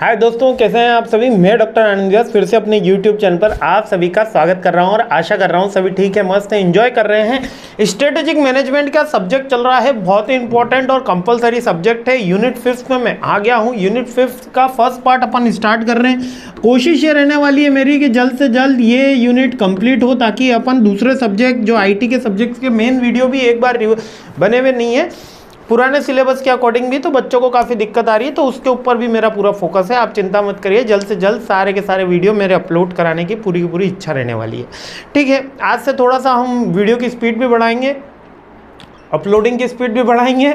हाय दोस्तों, कैसे हैं आप सभी। मैं डॉक्टर आनंद व्यास फिर से अपने यूट्यूब चैनल पर आप सभी का स्वागत कर रहा हूं और आशा कर रहा हूं सभी ठीक है, मस्त है, एंजॉय कर रहे हैं। स्ट्रेटेजिक मैनेजमेंट का सब्जेक्ट चल रहा है, बहुत ही इंपॉर्टेंट और कंपलसरी सब्जेक्ट है। यूनिट 5 में मैं आ गया हूं। यूनिट 5 का फर्स्ट पार्ट अपन स्टार्ट कर रहे हैं। कोशिश ये रहने वाली है मेरी कि जल्द से जल्द ये यूनिट कंप्लीट हो, ताकि अपन दूसरे सब्जेक्ट जो IT के सब्जेक्ट्स के मेन वीडियो भी एक बार बने हुए नहीं है पुराने सिलेबस के अकॉर्डिंग भी, तो बच्चों को काफ़ी दिक्कत आ रही है, तो उसके ऊपर भी मेरा पूरा फोकस है। आप चिंता मत करिए, जल्द से जल्द सारे के सारे वीडियो मेरे अपलोड कराने की पूरी इच्छा रहने वाली है। ठीक है, आज से थोड़ा सा हम वीडियो की स्पीड भी बढ़ाएंगे, अपलोडिंग की स्पीड भी बढ़ाएंगे,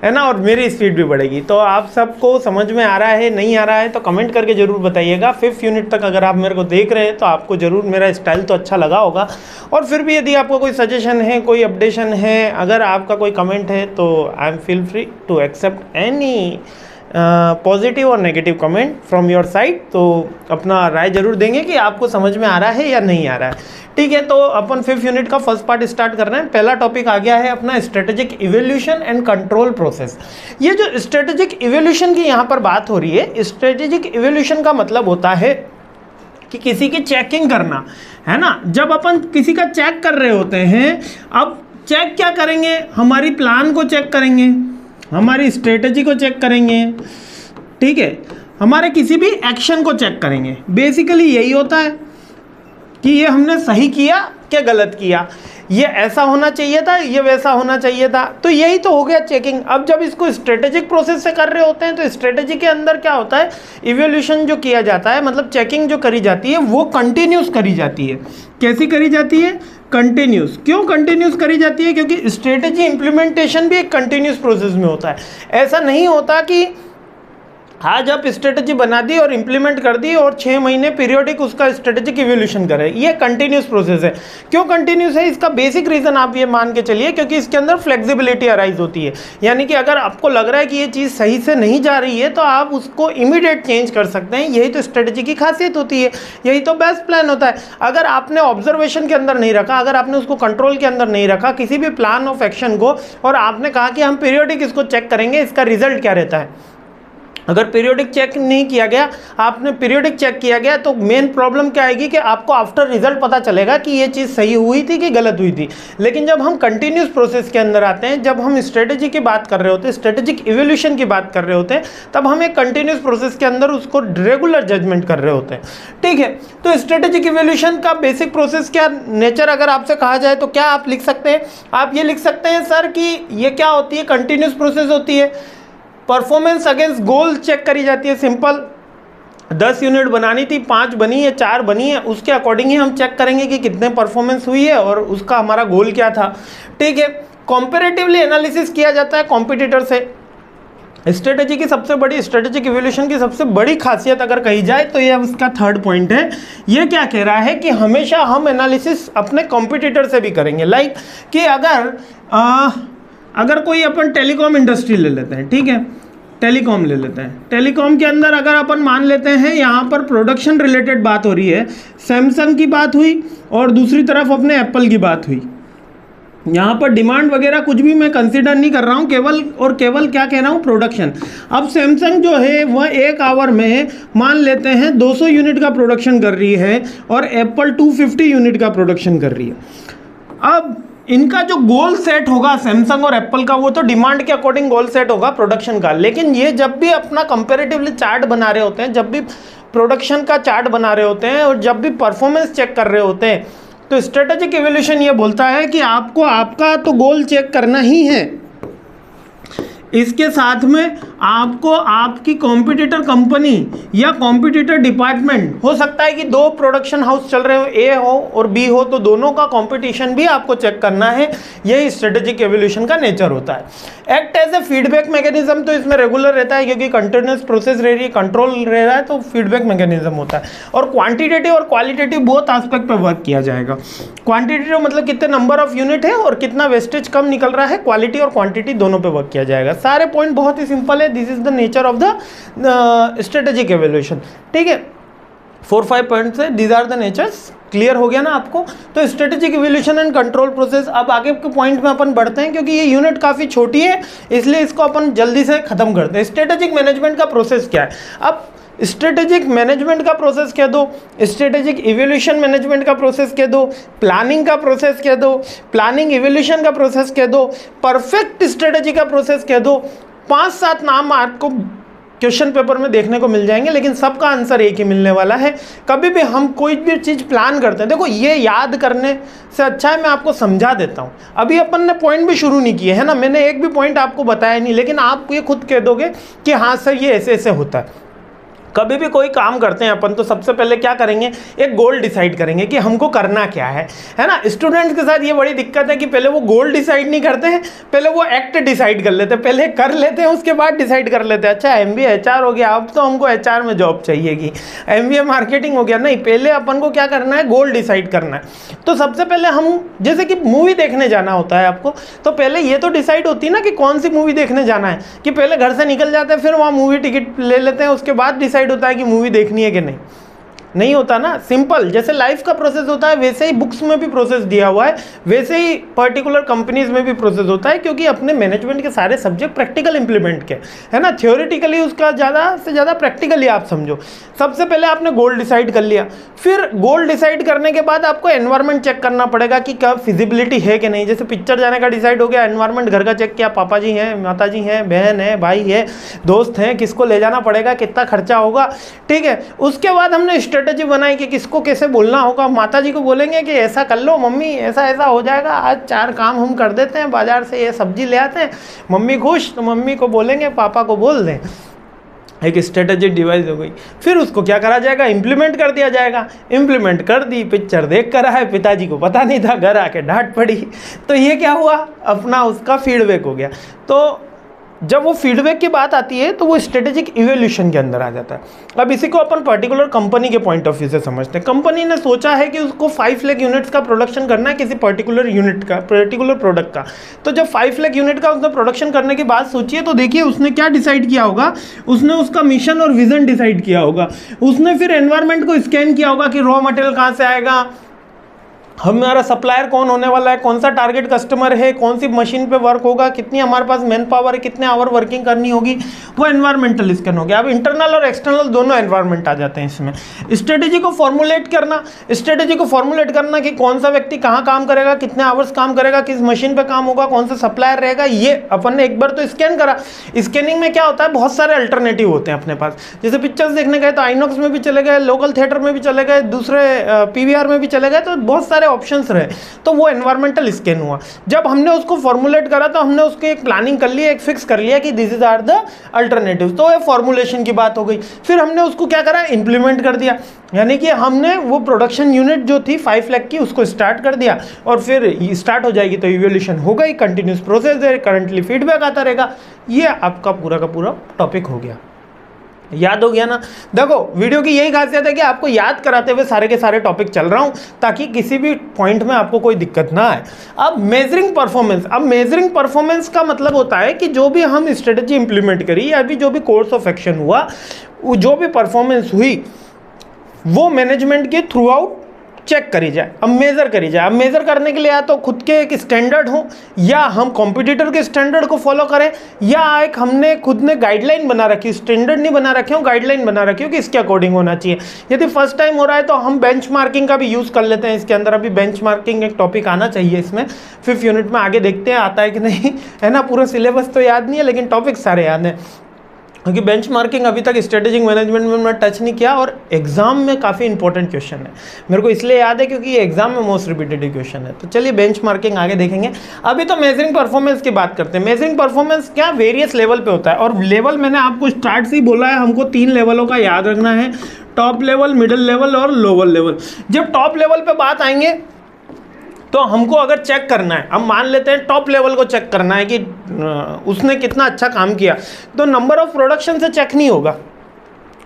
है ना, और मेरी स्पीड भी बढ़ेगी। तो आप सबको समझ में आ रहा है नहीं आ रहा है तो कमेंट करके ज़रूर बताइएगा। 5th यूनिट तक अगर आप मेरे को देख रहे हैं तो आपको ज़रूर मेरा स्टाइल तो अच्छा लगा होगा, और फिर भी यदि आपको कोई सजेशन है, कोई अपडेशन है, अगर आपका कोई कमेंट है तो I am feel free to accept any positive और negative comment from your side. तो अपना राय जरूर देंगे कि आपको समझ में आ रहा है या नहीं आ रहा है। ठीक है, तो अपन 5th यूनिट का फर्स्ट पार्ट स्टार्ट कर रहे हैं। पहला टॉपिक आ गया है अपना strategic evolution and control process. ये जो स्ट्रेटेजिक इवोल्यूशन की यहाँ पर बात हो रही है, स्ट्रेटेजिक इवोल्यूशन का मतलब होता है कि किसी की चेकिंग करना, है ना। जब अपन किसी का चेक कर रहे होते हैं, अब चेक क्या करेंगे, हमारी प्लान को चेक करेंगे, हमारी स्ट्रेटजी को चेक करेंगे, ठीक है, हमारे किसी भी एक्शन को चेक करेंगे। बेसिकली यही होता है कि ये हमने सही किया क्या गलत किया, ये ऐसा होना चाहिए था, ये वैसा होना चाहिए था, तो यही तो हो गया चेकिंग। अब जब इसको स्ट्रेटेजिक प्रोसेस से कर रहे होते हैं तो स्ट्रेटेजी के अंदर क्या होता है, इवोल्यूशन जो किया जाता है, मतलब चेकिंग जो करी जाती है वो कंटिन्यूस करी जाती है। कैसी करी जाती है? कंटिन्यूस। क्यों कंटिन्यूस करी जाती है? क्योंकि स्ट्रेटेजी इंप्लीमेंटेशन भी एक कंटिन्यूस प्रोसेस में होता है। ऐसा नहीं होता कि आज आप स्ट्रेटजी बना दी और इम्प्लीमेंट कर दी और 6 महीने पीरियोडिक उसका स्ट्रेटेजिक इवोल्यूशन करें, ये कंटिन्यूस प्रोसेस है। क्यों कंटिन्यूस है? इसका बेसिक रीज़न आप ये मान के चलिए क्योंकि इसके अंदर फ्लेक्सिबिलिटी अराइज होती है। यानी कि अगर आपको लग रहा है कि ये चीज़ सही से नहीं जा रही है तो आप उसको इमीडिएट चेंज कर सकते हैं। यही तो स्ट्रेटजी की खासियत होती है, यही तो बेस्ट प्लान होता है। अगर आपने ऑब्जर्वेशन के अंदर नहीं रखा, अगर आपने उसको कंट्रोल के अंदर नहीं रखा किसी भी प्लान ऑफ एक्शन को, और आपने कहा कि हम पीरियोडिक इसको चेक करेंगे, इसका रिजल्ट क्या रहता है? अगर पीरियोडिक चेक नहीं किया गया, आपने पीरियोडिक चेक किया गया, तो मेन प्रॉब्लम क्या आएगी कि आपको आफ्टर रिजल्ट पता चलेगा कि ये चीज़ सही हुई थी कि गलत हुई थी। लेकिन जब हम कंटिन्यूस प्रोसेस के अंदर आते हैं, जब हम स्ट्रेटेजी की बात कर रहे होते हैं, स्ट्रेटेजिक इवोल्यूशन की बात कर रहे होते हैं, तब हम एक कंटिन्यूस प्रोसेस के अंदर उसको रेगुलर जजमेंट कर रहे होते हैं। ठीक है, तो स्ट्रेटेजिक इवोल्यूशन का बेसिक प्रोसेस क्या नेचर अगर आपसे कहा जाए तो क्या आप लिख सकते हैं? आप ये लिख सकते हैं सर कि ये क्या होती है, कंटिन्यूस प्रोसेस होती है। परफॉर्मेंस अगेंस्ट गोल चेक करी जाती है। सिंपल, 10 यूनिट बनानी थी, 5 बनी है, 4 बनी है, उसके अकॉर्डिंग ही हम चेक करेंगे कि कितने परफॉर्मेंस हुई है और उसका हमारा गोल क्या था। ठीक है, कॉम्पेरेटिवली एनालिसिस किया जाता है कॉम्पिटिटर से। स्ट्रेटेजी की सबसे बड़ी, स्ट्रेटेजिक इवोल्यूशन की सबसे बड़ी खासियत अगर कही जाए तो ये उसका 3rd पॉइंट है। ये क्या कह रहा है कि हमेशा हम एनालिसिस अपने कॉम्पिटिटर से भी करेंगे। लाइक कि अगर कोई अपन टेलीकॉम इंडस्ट्री ले लेते हैं, ठीक है, टेलीकॉम ले लेते हैं। टेलीकॉम के अंदर अगर अपन मान लेते हैं यहाँ पर प्रोडक्शन रिलेटेड बात हो रही है, सैमसंग की बात हुई और दूसरी तरफ अपने एप्पल की बात हुई। यहाँ पर डिमांड वगैरह कुछ भी मैं कंसीडर नहीं कर रहा हूँ, केवल और केवल क्या कह रहा हूँ, प्रोडक्शन। अब सैमसंग जो है वह 1 आवर में मान लेते हैं 200 यूनिट का प्रोडक्शन कर रही है और एप्पल 250 यूनिट का प्रोडक्शन कर रही है। अब इनका जो गोल सेट होगा सैमसंग और एप्पल का, वो तो डिमांड के अकॉर्डिंग गोल सेट होगा प्रोडक्शन का। लेकिन ये जब भी अपना कंपैरेटिवली चार्ट बना रहे होते हैं, जब भी प्रोडक्शन का चार्ट बना रहे होते हैं और जब भी परफॉर्मेंस चेक कर रहे होते हैं, तो स्ट्रेटेजिक इवोल्यूशन ये बोलता है कि आपको आपका तो गोल चेक करना ही है, इसके साथ में आपको आपकी कॉम्पिटिटर कंपनी या कॉम्पिटिटर डिपार्टमेंट, हो सकता है कि 2 प्रोडक्शन हाउस चल रहे हो, ए हो और बी हो, तो दोनों का कंपटीशन भी आपको चेक करना है। यही स्ट्रेटेजिक एवोल्यूशन का नेचर होता है। Act as a feedback mechanism तो इसमें रेगुलर रहता है क्योंकि कंटिन्यूस प्रोसेस रह रही है, कंट्रोल रह रहा है, तो फीडबैक मैकेनिज्म होता है। और क्वांटिटेटिव और क्वालिटेटिव बोथ एस्पेक्ट पर वर्क किया जाएगा। क्वांटिटेटिव मतलब कितने नंबर ऑफ यूनिट है और कितना वेस्टेज कम निकल रहा है, क्वालिटी और क्वांटिटी दोनों पे वर्क किया जाएगा। सारे पॉइंट बहुत ही सिंपल है। This is the nature of the strategic evolution. ठीक है, 4-5 पॉइंट्स है, these are the natures. Clear हो गया ना आपको? तो strategic evolution and control process. अब आगे के पॉइंट में अपन बढ़ते हैं, क्योंकि ये यूनिट काफ़ी छोटी है इसलिए इसको अपन जल्दी से खत्म करते हैं। स्ट्रेटेजिक मैनेजमेंट का प्रोसेस क्या है? अब स्ट्रेटेजिक मैनेजमेंट का प्रोसेस कह दो, स्ट्रेटेजिक इवोल्यूशन मैनेजमेंट का प्रोसेस कह दो, प्लानिंग का प्रोसेस कह दो, प्लानिंग इवोल्यूशन का प्रोसेस कह दो, परफेक्ट स्ट्रेटेजी का प्रोसेस कह दो। 5-7 नाम आपको क्वेश्चन पेपर में देखने को मिल जाएंगे, लेकिन सबका आंसर एक ही मिलने वाला है। कभी भी हम कोई भी चीज़ प्लान करते हैं, देखो ये याद करने से अच्छा है मैं आपको समझा देता हूँ। अभी अपन ने पॉइंट भी शुरू नहीं किए है ना, मैंने एक भी पॉइंट आपको बताया नहीं, लेकिन आप ये खुद कह दोगे कि हाँ सर ये ऐसे ऐसे होता है। कभी भी कोई काम करते हैं अपन तो सबसे पहले क्या करेंगे, एक गोल डिसाइड करेंगे कि हमको करना क्या है ना। स्टूडेंट्स के साथ ये बड़ी दिक्कत है कि पहले वो गोल डिसाइड नहीं करते हैं, पहले वो एक्ट डिसाइड कर लेते हैं, पहले कर लेते हैं उसके बाद डिसाइड कर लेते हैं। अच्छा MBA HR हो गया, अब तो हमको HR में जॉब चाहिएगी, MBA मार्केटिंग हो गया, नहीं पहले अपन को क्या करना है, गोल डिसाइड करना है। तो सबसे पहले हम जैसे कि मूवी देखने जाना होता है आपको, तो पहले ये तो डिसाइड होती है ना कि कौन सी मूवी देखने जाना है, कि पहले घर से निकल जाते हैं फिर वहाँ मूवी टिकट ले लेते हैं, उसके बाद डिसाइड होता है कि मूवी देखनी है कि नहीं होता ना। सिंपल, जैसे लाइफ का प्रोसेस होता है वैसे ही बुक्स में भी प्रोसेस दिया हुआ है, वैसे ही पर्टिकुलर कंपनीज में भी प्रोसेस होता है, क्योंकि अपने मैनेजमेंट के सारे सब्जेक्ट प्रैक्टिकल इंप्लीमेंट के है ना। थ्योरेटिकली उसका ज़्यादा से ज़्यादा प्रैक्टिकली आप समझो। सबसे पहले आपने गोल डिसाइड कर लिया, फिर गोल डिसाइड करने के बाद आपको एनवायरनमेंट चेक करना पड़ेगा कि क्या फिजिबिलिटी है कि नहीं। जैसे पिक्चर जाने का डिसाइड हो गया, एनवायरनमेंट घर का चेक किया, पापा जी हैं, माता जी हैं, बहन है, भाई है, दोस्त हैं, किसको ले जाना पड़ेगा, कितना खर्चा होगा, ठीक है। उसके बाद हमने स्ट्रेटेजी बनाई कि किसको कैसे बोलना होगा। माता जी को बोलेंगे कि ऐसा कर लो मम्मी, ऐसा ऐसा हो जाएगा, आज 4 काम हम कर देते हैं, बाजार से ये सब्जी ले आते हैं, मम्मी खुश, तो मम्मी को बोलेंगे पापा को बोल दें। एक स्ट्रेटेजी डिवाइस हो गई। फिर उसको क्या करा जाएगा, इम्प्लीमेंट कर दिया जाएगा। इम्प्लीमेंट कर दी, पिक्चर देख कर आए, पिताजी को पता नहीं था, घर आके डांट पड़ी, तो ये क्या हुआ, अपना उसका फीडबैक हो गया। तो जब वो फीडबैक की बात आती है तो वो स्ट्रेटेजिक इवोल्यूशन के अंदर आ जाता है। अब इसी को अपन पर्टिकुलर कंपनी के पॉइंट ऑफ व्यू से समझते हैं। कंपनी ने सोचा है कि उसको 5 लाख यूनिट्स का प्रोडक्शन करना है, किसी पर्टिकुलर यूनिट का, पर्टिकुलर प्रोडक्ट का। तो जब 5 लाख यूनिट का उसने प्रोडक्शन करने की बात सोची है, तो देखिए उसने क्या डिसाइड किया होगा, उसने उसका मिशन और विजन डिसाइड किया होगा। उसने फिर एनवायरनमेंट को स्कैन किया होगा कि रॉ मटेरियल कहाँ से आएगा, हमारा सप्लायर कौन होने वाला है, कौन सा टारगेट कस्टमर है, कौन सी मशीन पे वर्क होगा, कितनी हमारे पास मैन पावर है, कितने आवर वर्किंग करनी होगी, वो एनवायरमेंटल स्कैन हो गया। अब इंटरनल और एक्सटर्नल दोनों एनवायरमेंट आ जाते हैं इसमें। स्ट्रेटेजी को फॉर्मुलेट करना कि कौन सा व्यक्ति कहाँ काम करेगा, कितने आवर्स काम करेगा, किस मशीन पे काम होगा, कौन सा सप्लायर रहेगा, ये अपन ने एक बार तो स्कैन करा। स्कैनिंग में क्या होता है, बहुत सारे अल्टरनेटिव होते हैं अपने पास। जैसे पिक्चर्स देखने गए तो आइनॉक्स में भी चले गए, लोकल थिएटर में भी चले गए, दूसरे PVR में भी चले गए, तो बहुत सारे ऑप्शंस रहे। तो वो एनवायरमेंटल स्कैन हुआ। जब हमने उसको फॉर्मुलेट करा तो हमने उसकी एक प्लानिंग कर ली, एक फिक्स कर लिया कि this is are the alternatives. तो ये फॉर्मुलेशन की बात हो गई। फिर हमने उसको क्या करा, इंप्लीमेंट कर दिया, यानी कि हमने वो प्रोडक्शन यूनिट जो थी 5 लाख की उसको स्टार्ट कर दिया, और फिर स्टार्ट हो जाएगी तो इवोल्यूशन हो गई, कंटिन्यूस प्रोसेस है, करंटली फीडबैक आता रहेगा। ये आपका पूरा का पूरा टॉपिक हो गया। याद हो गया ना। देखो वीडियो की यही खासियत है कि आपको याद कराते हुए सारे के सारे टॉपिक चल रहा हूं, ताकि किसी भी पॉइंट में आपको कोई दिक्कत ना आए। अब मेजरिंग परफॉर्मेंस, अब मेजरिंग परफॉर्मेंस का मतलब होता है कि जो भी हम स्ट्रेटेजी इंप्लीमेंट करी या भी जो भी कोर्स ऑफ एक्शन हुआ, जो भी परफॉर्मेंस हुई, वो मैनेजमेंट के थ्रू आउट चेक करी जाए, अब मेज़र करी जाए। अब मेज़र करने के लिए या तो खुद के एक स्टैंडर्ड हो, या हम कॉम्पिटिटर के स्टैंडर्ड को फॉलो करें, या एक हमने खुद ने गाइडलाइन बना रखी, स्टैंडर्ड नहीं बना रखे हो, गाइडलाइन बना रखी हो कि इसके अकॉर्डिंग होना चाहिए। यदि फर्स्ट टाइम हो रहा है तो हम बेंचमार्किंग का भी यूज़ कर लेते हैं इसके अंदर। अभी बेंचमार्किंग एक टॉपिक आना चाहिए इसमें, 5th यूनिट में, आगे देखते हैं आता है कि नहीं, है ना। पूरा सिलेबस तो याद नहीं है लेकिन टॉपिक सारे याद हैं, क्योंकि बेंचमार्किंग अभी तक स्ट्रेटेजिक मैनेजमेंट में मैं टच नहीं किया, और एग्जाम में काफ़ी इंपॉर्टेंट क्वेश्चन है। मेरे को इसलिए याद है क्योंकि ये एग्जाम में मोस्ट रिपीटेड क्वेश्चन है। तो चलिए बेंचमार्किंग आगे देखेंगे। अभी तो मेजरिंग परफॉर्मेंस की बात करते हैं। मेजरिंग परफॉर्मेंस क्या वेरियस लेवल पे होता है, और लेवल मैंने आपको स्टार्ट से ही बोला है, हमको 3 लेवलों का याद रखना है, टॉप लेवल, मिडिल लेवल और लोअर लेवल। जब टॉप लेवल पे बात आएंगे तो हमको अगर चेक करना है, हम मान लेते हैं टॉप लेवल को चेक करना है कि उसने कितना अच्छा काम किया, तो नंबर ऑफ प्रोडक्शन से चेक नहीं होगा,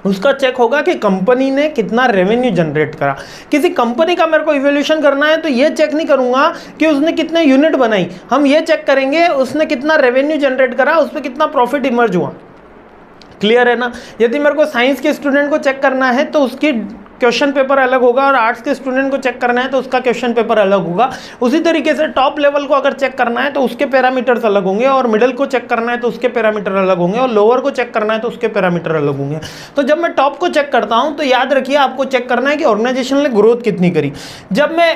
उसका चेक होगा कि कंपनी ने कितना रेवेन्यू जनरेट करा। किसी कंपनी का मेरे को इवोल्यूशन करना है तो ये चेक नहीं करूंगा कि उसने कितने यूनिट बनाई, हम ये चेक करेंगे उसने कितना रेवेन्यू जनरेट करा, उस पर कितना प्रॉफिट इमर्ज हुआ। क्लियर है ना। यदि मेरे को साइंस के स्टूडेंट को चेक करना है तो उसकी क्वेश्चन पेपर अलग होगा, और आर्ट्स के स्टूडेंट को चेक करना है तो उसका क्वेश्चन पेपर अलग होगा। उसी तरीके से टॉप लेवल को अगर चेक करना है तो उसके पैरामीटर्स अलग होंगे, और मिडिल को चेक करना है तो उसके पैरामीटर अलग होंगे, और लोअर को चेक करना है तो उसके पैरामीटर अलग होंगे। तो जब मैं टॉप को चेक करता हूं तो याद रखिए आपको चेक करना है कि ऑर्गेनाइजेशन ने ग्रोथ कितनी करी, जब मैं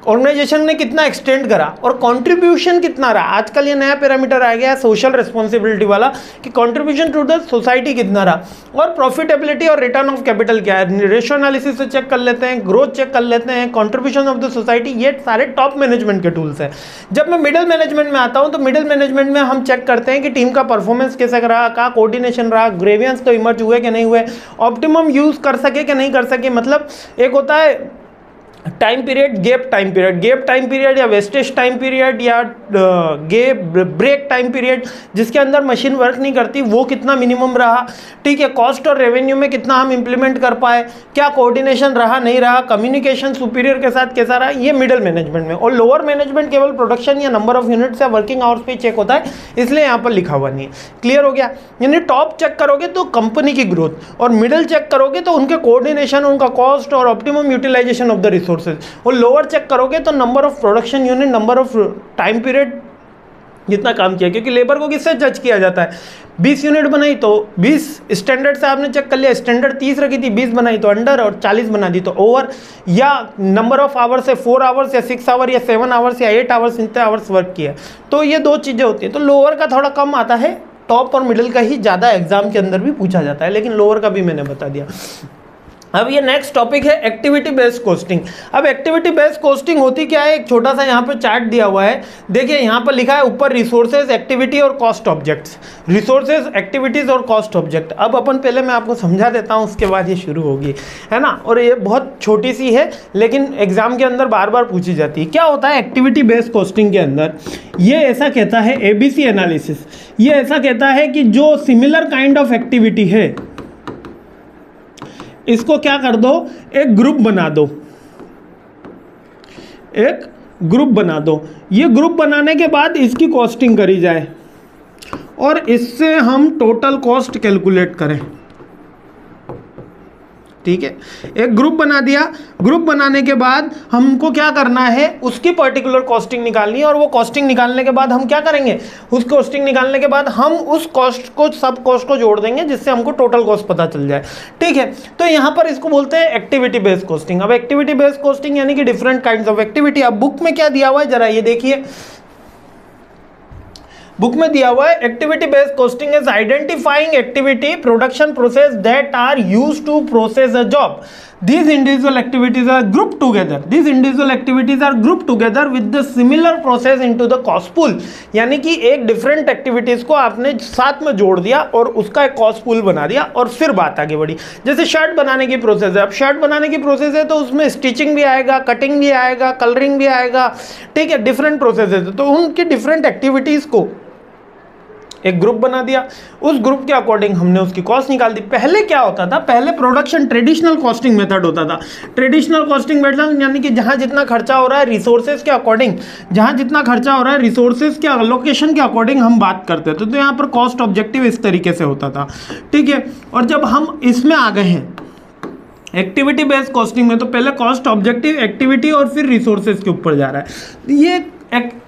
ऑर्गेनाइजेशन ने कितना एक्सटेंड करा, और कंट्रीब्यूशन कितना रहा। आजकल ये नया पैरामीटर आ गया है सोशल रिस्पॉन्सिबिलिटी वाला कि कंट्रीब्यूशन टू द सोसाइटी कितना रहा, और प्रॉफिटेबिलिटी और रिटर्न ऑफ कैपिटल क्या है। रेशियो एनालिसिस से चेक कर लेते हैं, ग्रोथ चेक कर लेते हैं, कंट्रीब्यूशन ऑफ द सोसाइटी, ये सारे टॉप मैनेजमेंट के टूल्स हैं। जब मैं मिडिल मैनेजमेंट में आता हूं तो मिडिल मैनेजमेंट में हम चेक करते हैं कि टीम का परफॉर्मेंस कैसा रहा, का कोऑर्डिनेशन रहा, ग्रेवियंस तो इमर्ज हुए कि नहीं हुए, ऑप्टिमम यूज कर सके कि नहीं कर सके। मतलब एक होता है time period, gap time period या वेस्टेज टाइम पीरियड या गैप ब्रेक टाइम पीरियड, जिसके अंदर मशीन वर्क नहीं करती, वो कितना मिनिमम रहा। ठीक है, कॉस्ट और रेवेन्यू में कितना हम इंप्लीमेंट कर पाए, क्या कोऑर्डिनेशन रहा नहीं रहा, कम्युनिकेशन सुपीरियर के साथ कैसा रहा, ये मिडिल मैनेजमेंट में। और लोअर मैनेजमेंट केवल प्रोडक्शन या नंबर ऑफ यूनिट्स या वर्किंग आवर्स पे चेक होता है, इसलिए यहाँ पर लिखा हुआ नहीं है। क्लियर हो गया। यानी टॉप चेक करोगे तो कंपनी की ग्रोथ, और मिडिल चेक करोगे तो उनके कोऑर्डिनेशन, उनका कॉस्ट और optimum utilisation of the resources, और लोअर चेक करोगे तो number of production unit, number of time period, जितना काम किया। क्योंकि लेबर को किससे जज किया जाता है, 20 यूनिट बनाई तो 20 स्टैंडर्ड से आपने चेक कर लिया, स्टैंडर्ड 30 रखी थी, 20 बनाई तो अंडर, और 40 बना दी तो ओवर, या नंबर ऑफ आवर्स है 4 आवर्स या 6 आवर या 7 आवर्स या 8 आवर्स, इतने आवर्स वर्क किया। तो ये दो चीज़ें होती हैं। तो लोअर का थोड़ा कम आता है, टॉप और मिडिल का ही ज़्यादा एग्जाम के अंदर भी पूछा जाता है, लेकिन लोअर का भी मैंने बता दिया। अब ये नेक्स्ट टॉपिक है एक्टिविटी बेस्ड कॉस्टिंग। अब एक्टिविटी बेस्ड कॉस्टिंग होती क्या है, एक छोटा सा यहाँ पे चार्ट दिया हुआ है, देखिए यहाँ पर लिखा है ऊपर रिसोर्सेज, एक्टिविटी और कॉस्ट ऑब्जेक्ट्स, रिसोर्सेज, एक्टिविटीज और कॉस्ट ऑब्जेक्ट। अब अपन पहले मैं आपको समझा देता हूँ, उसके बाद ये शुरू होगी, है ना। और ये बहुत छोटी सी है लेकिन एग्जाम के अंदर बार बार पूछी जाती है। क्या होता है एक्टिविटी बेस्ड कॉस्टिंग के अंदर, ये ऐसा कहता है ABC एनालिसिस, ये ऐसा कहता है कि जो सिमिलर काइंड ऑफ एक्टिविटी है इसको क्या कर दो, एक ग्रुप बना दो, एक ग्रुप बना दो। ये ग्रुप बनाने के बाद इसकी कॉस्टिंग करी जाए और इससे हम टोटल कॉस्ट कैलकुलेट करें। ठीक है, एक ग्रुप बना दिया, ग्रुप बनाने के बाद हमको क्या करना है, उसकी पर्टिकुलर कॉस्टिंग निकालनी है। और वो कॉस्टिंग निकालने के बाद हम क्या करेंगे, उस कॉस्टिंग निकालने के बाद हम उस कॉस्ट को, सब कॉस्ट को जोड़ देंगे, जिससे हमको टोटल कॉस्ट पता चल जाए। ठीक है, तो यहाँ पर इसको बोलते हैं एक्टिविटी बेस्ड कॉस्टिंग। अब एक्टिविटी बेस्ड कॉस्टिंग यानी कि डिफरेंट काइंड्स ऑफ एक्टिविटी। अब बुक में क्या दिया हुआ है जरा ये देखिए, बुक में दिया हुआ है activity based costing is identifying activity production process that are used to process a job. These individual activities are grouped together. These individual activities are grouped together with the similar process into the cost pool. यानी कि एक different activities को आपने साथ में जोड़ दिया और उसका एक कॉस्ट पूल बना दिया और फिर बात आगे बढ़ी। जैसे शर्ट बनाने की प्रोसेस है, अब शर्ट बनाने की प्रोसेस है तो उसमें स्टिचिंग भी आएगा, कटिंग भी आएगा, कलरिंग भी आएगा। ठीक है, डिफरेंट प्रोसेस है, तो उनकी डिफरेंट एक्टिविटीज को एक ग्रुप बना दिया, उस ग्रुप के अकॉर्डिंग हमने उसकी कॉस्ट निकाल दी। पहले क्या होता था, पहले प्रोडक्शन ट्रेडिशनल कॉस्टिंग मेथड होता था। ट्रेडिशनल कॉस्टिंग मेथड यानी कि जहां जितना खर्चा हो रहा है रिसोर्सेज के अकॉर्डिंग, जहां जितना खर्चा हो रहा है रिसोर्सेज के अलोकेशन के अकॉर्डिंग हम बात करते थे। तो यहाँ पर कॉस्ट ऑब्जेक्टिव इस तरीके से होता था। ठीक है, और जब हम इसमें आ गए हैं एक्टिविटी बेस्ड कॉस्टिंग में, तो पहले कॉस्ट ऑब्जेक्टिव, एक्टिविटी और फिर रिसोर्सेज के ऊपर जा रहा है। ये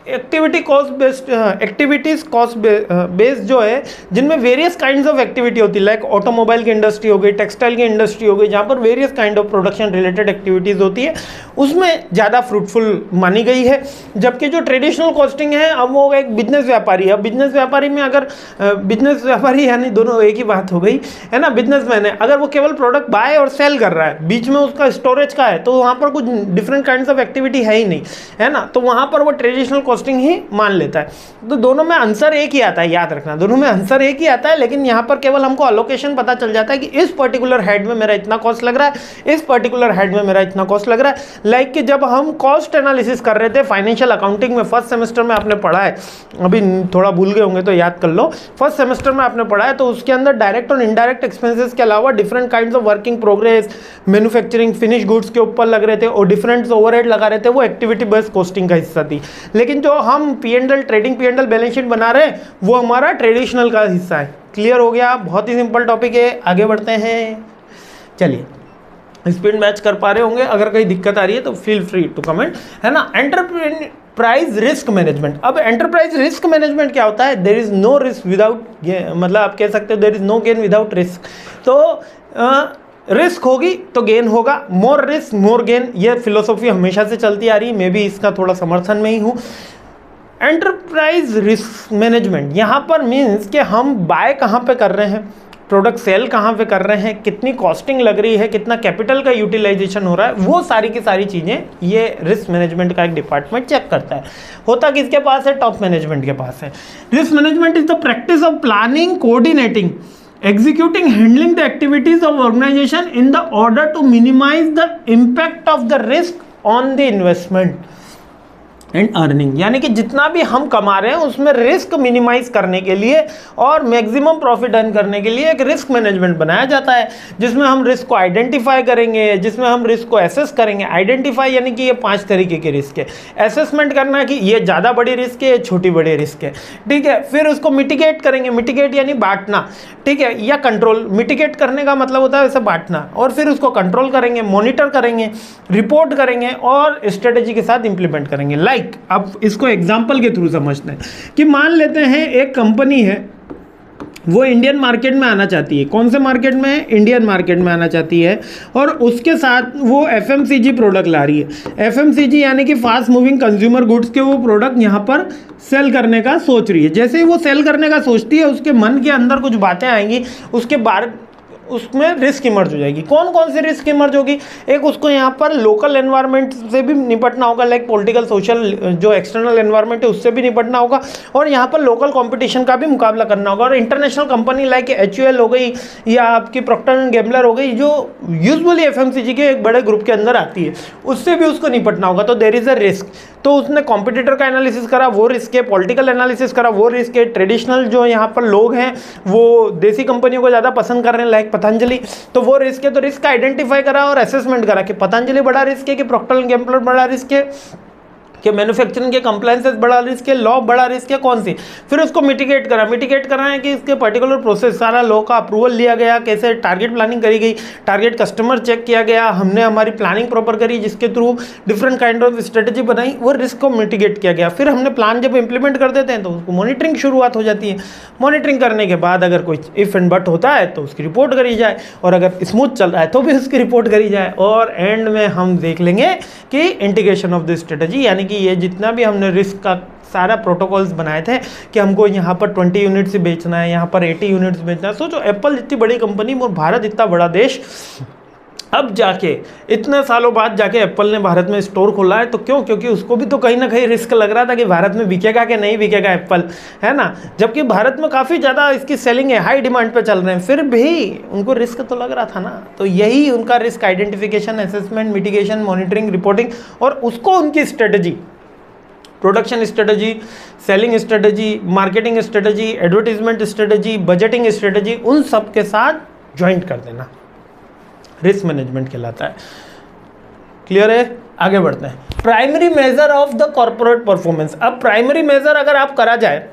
activity cost based, activities cost based जो है, जिनमें वेरियस काइंड्स ऑफ एक्टिविटी होती है, लाइक ऑटोमोबाइल की इंडस्ट्री हो गई, टेक्सटाइल की इंडस्ट्री हो गई, जहाँ पर various kind of production related activities होती है, उसमें ज़्यादा फ्रूटफुल मानी गई है। जबकि जो ट्रेडिशनल कॉस्टिंग है, अब वो एक बिजनेस व्यापारी है। अब बिजनेस व्यापारी में अगर बिजनेस व्यापारी यानी दोनों एक ही बात हो गई, है ना। बिजनेसमैन है, अगर वो केवल प्रोडक्ट बाय और सेल कर रहा है, बीच में उसका स्टोरेज का है, तो वहाँ पर कुछ डिफरेंट काइंड्स ऑफ एक्टिविटी है ही नहीं, है ना। तो वहाँ पर वो ट्रेडिशनल कॉस्टिंग ही मान लेता है। तो दोनों में आंसर एक ही आता है, याद रखना, दोनों में आंसर एक ही आता है, लेकिन यहाँ पर केवल हमको अलोकेशन पता चल जाता है कि इस पर्टिकुलर हेड में मेरा इतना कॉस्ट लग रहा है, इस पर्टिकुलर हेड में मेरा इतना कॉस्ट लग रहा है। लाइक कि जब हम कॉस्ट एनालिसिस कर रहे थे फाइनेंशियल अकाउंटिंग में, फर्स्ट सेमेस्टर में आपने पढ़ा है, अभी थोड़ा भूल गए होंगे तो याद कर लो, फर्स्ट सेमेस्टर में आपने पढ़ा है, तो उसके अंदर डायरेक्ट और इनडायरेक्ट एक्सपेंसेस के अलावा different kinds of working progress, manufacturing, finish goods के ऊपर लग रहे थे और डिफरेंट ओवरहेड लगा रहे थे, वो एक्टिविटी बेस्ड कॉस्टिंग का हिस्सा थी। लेकिन जो हम P&L trading P&L balance sheet बना रहे हैं, वो हमारा ट्रेडिशनल का हिस्सा है। क्लियर हो गया, बहुत ही सिंपल टॉपिक है, आगे बढ़ते हैं। चलिए स्पीड मैच कर पा रहे होंगे। अगर कहीं दिक्कत आ रही है तो फील फ्री टू कमेंट, है ना। Enterprise risk management. अब एंटरप्राइज रिस्क मैनेजमेंट क्या होता है? There is no risk without, मतलब आप कह सकते हो there is no gain without risk. तो रिस्क होगी तो गेन होगा, मोर रिस्क मोर गेन, ये फिलोसॉफी हमेशा से चलती आ रही है, मैं भी इसका थोड़ा समर्थन में ही हूँ। एंटरप्राइज रिस्क मैनेजमेंट यहाँ पर मीन्स कि हम बाय कहाँ पे कर रहे हैं, प्रोडक्ट सेल कहाँ पे कर रहे हैं, कितनी कॉस्टिंग लग रही है, कितना कैपिटल का यूटिलाइजेशन हो रहा है, वो सारी की सारी चीज़ें ये रिस्क मैनेजमेंट का एक डिपार्टमेंट चेक करता है। होता किसके पास है? टॉप मैनेजमेंट के पास है। Risk management is the practice of planning, coordinating, executing, handling the activities of organization in the order to minimize the impact of the risk on the investment and earning. यानी कि जितना भी हम कमा रहे हैं उसमें रिस्क मिनिमाइज करने के लिए और मैक्सिमम प्रॉफिट अर्न करने के लिए एक रिस्क मैनेजमेंट बनाया जाता है, जिसमें हम रिस्क को आइडेंटिफाई करेंगे, जिसमें हम रिस्क को एसेस करेंगे। आइडेंटिफाई यानी कि ये 5 तरीके के रिस्क है। एसेसमेंट करना कि ये ज़्यादा बड़ी रिस्क है, ये छोटी बड़ी रिस्क है, ठीक है। फिर उसको मिटिगेट करेंगे, मिटिगेट यानी बांटना, ठीक है, या कंट्रोल। मिटिगेट करने का मतलब होता है वैसे बांटना, और फिर उसको कंट्रोल करेंगे, मॉनिटर करेंगे, रिपोर्ट करेंगे और स्ट्रेटेजी के साथ इंप्लीमेंट करेंगे। अब इसको एग्जांपल के थ्रू समझते हैं कि मान लेते हैं एक कंपनी है, वो इंडियन मार्केट में आना चाहती है। कौन से मार्केट में? इंडियन मार्केट में आना चाहती है, और उसके साथ वो एफएमसीजी प्रोडक्ट ला रही है। एफएमसीजी यानी कि फास्ट मूविंग कंज्यूमर गुड्स के वो प्रोडक्ट यहाँ पर सेल करने का सोच रही है। जैसे ही वो सेल करने का सोचती है, उसके मन के अंदर कुछ बातें आएंगी, उसके बाद उसमें रिस्क इमर्ज हो जाएगी। कौन कौन सी रिस्क इमर्ज होगी? एक, उसको यहाँ पर लोकल एनवायरनमेंट से भी निपटना होगा, लाइक पॉलिटिकल सोशल जो एक्सटर्नल एनवायरनमेंट है उससे भी निपटना होगा, और यहाँ पर लोकल कंपटीशन का भी मुकाबला करना होगा। और इंटरनेशनल कंपनी लाइक HUL हो गई या आपकी प्रॉक्टर एंड गैम्बलर हो गई, जो यूजुअली FMCG के एक बड़े ग्रुप के अंदर आती है, उससे भी उसको निपटना होगा। तो देयर इज अ रिस्क। तो उसने कॉम्पिटिटर का एनालिसिस करा, वो रिस्क है। पॉलिटिकल एनालिसिस करा, वो रिस्क है। ट्रेडिशनल जो यहाँ पर लोग हैं वो देसी कंपनियों को ज़्यादा पसंद कर रहे हैं, लाइक पतंजलि, तो वो रिस्क है। तो रिस्क का आइडेंटिफाई करा और असेसमेंट करा कि पतंजलि बड़ा रिस्क है, कि प्रॉक्टर एंड गैम्बलर बड़ा रिस्क है, कि मैन्युफैक्चरिंग के कंप्लायंसेस बड़ा रिस्क है, लॉ बड़ा रिस्क है, कौन सी। फिर उसको मिटिगेट करा। मिटिगेट करा है कि इसके पर्टिकुलर प्रोसेस, सारा लॉ का अप्रूवल लिया गया, कैसे टारगेट प्लानिंग करी गई, टारगेट कस्टमर चेक किया गया, हमने हमारी प्लानिंग प्रॉपर करी, जिसके through different kind of strategy बनाई, वो रिस्क को मिटिगेट किया गया। फिर हमने प्लान जब इंप्लीमेंट कर देते हैं तो उसको मॉनिटरिंग शुरुआत हो जाती है। मॉनिटरिंग करने के बाद अगर कोई इफ एंड बट होता है तो उसकी रिपोर्ट करी जाए, और अगर स्मूथ चल रहा है तो भी उसकी रिपोर्ट करी जाए, और एंड में हम देख लेंगे कि इंटीग्रेशन ऑफ द स्ट्रेटेजी, यानी कि ये जितना भी हमने रिस्क का सारा प्रोटोकॉल्स बनाए थे कि हमको यहाँ पर 20 यूनिट से बेचना है, यहाँ पर 80 यूनिट्स बेचना है। सोचो एप्पल जितनी बड़ी कंपनी और भारत इतना बड़ा देश, अब जाके इतने सालों बाद जाके एप्पल ने भारत में स्टोर खोला है। तो क्यों? क्योंकि उसको भी तो कहीं ना कहीं रिस्क लग रहा था कि भारत में बिकेगा कि नहीं बिकेगा एप्पल, है ना। जबकि भारत में काफ़ी ज़्यादा इसकी सेलिंग है, हाई डिमांड पे चल रहे हैं, फिर भी उनको रिस्क तो लग रहा था ना। तो यही उनका risk identification, assessment, mitigation, monitoring, reporting, और उसको उनकी strategy, production strategy, selling strategy, marketing strategy, advertisement strategy, budgeting strategy, उन सब के साथ ज्वाइंट कर देना रिस्क मैनेजमेंट कहलाता है। क्लियर है? आगे बढ़ते हैं। Primary measure of the corporate performance. अब प्राइमरी मेजर अगर आप करा जाए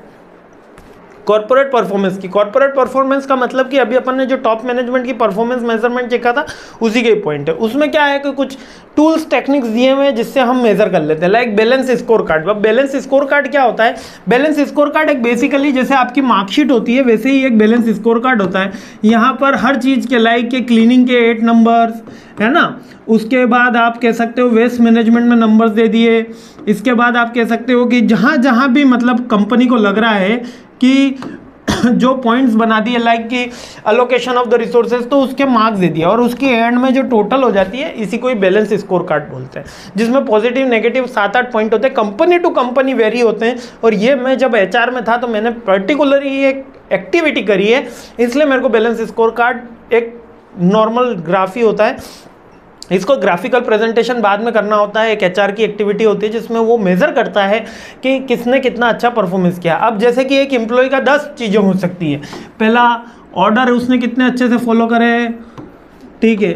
कॉर्पोरेट परफॉर्मेंस की, कॉर्पोरेट परफॉर्मेंस का मतलब कि अभी अपन ने जो टॉप मैनेजमेंट की परफॉर्मेंस मेजरमेंट देखा था उसी के पॉइंट है। उसमें क्या है कि कुछ टूल्स टेक्निक्स दिए हुए हैं जिससे हम मेजर कर लेते हैं, लाइक बैलेंस स्कोर कार्ड। अब बैलेंस स्कोर कार्ड क्या होता है? बैलेंस स्कोर कार्ड एक बेसिकली जैसे आपकी मार्कशीट होती है वैसे ही एक बैलेंस स्कोर कार्ड होता है। यहाँ पर हर चीज़ के लाइक के क्लीनिंग के 8 नंबर्स है ना, उसके बाद आप कह सकते हो वेस्ट मैनेजमेंट में नंबर्स दे दिए, इसके बाद आप कह सकते हो कि जहाँ जहाँ भी मतलब कंपनी को लग रहा है कि जो पॉइंट्स बना दिए लाइक कि अलोकेशन ऑफ द रिसोर्सेज, तो उसके मार्क्स दे दिया, और उसके एंड में जो टोटल हो जाती है इसी को ही बैलेंस स्कोर कार्ड बोलते हैं, जिसमें पॉजिटिव नेगेटिव 7-8 पॉइंट होते हैं, कंपनी टू कंपनी वेरी होते हैं। और ये मैं जब HR में था तो मैंने पर्टिकुलरली एक एक्टिविटी करी है, इसलिए मेरे को बैलेंस स्कोर कार्ड एक नॉर्मल ग्राफ ही होता है, इसको ग्राफिकल प्रेजेंटेशन बाद में करना होता है। एक HR की एक्टिविटी होती है जिसमें वो मेज़र करता है कि किसने कितना अच्छा परफॉर्मेंस किया। अब जैसे कि एक एम्प्लॉय का 10 चीज़ें हो सकती है। पहला, ऑर्डर उसने कितने अच्छे से फॉलो करे, ठीक है।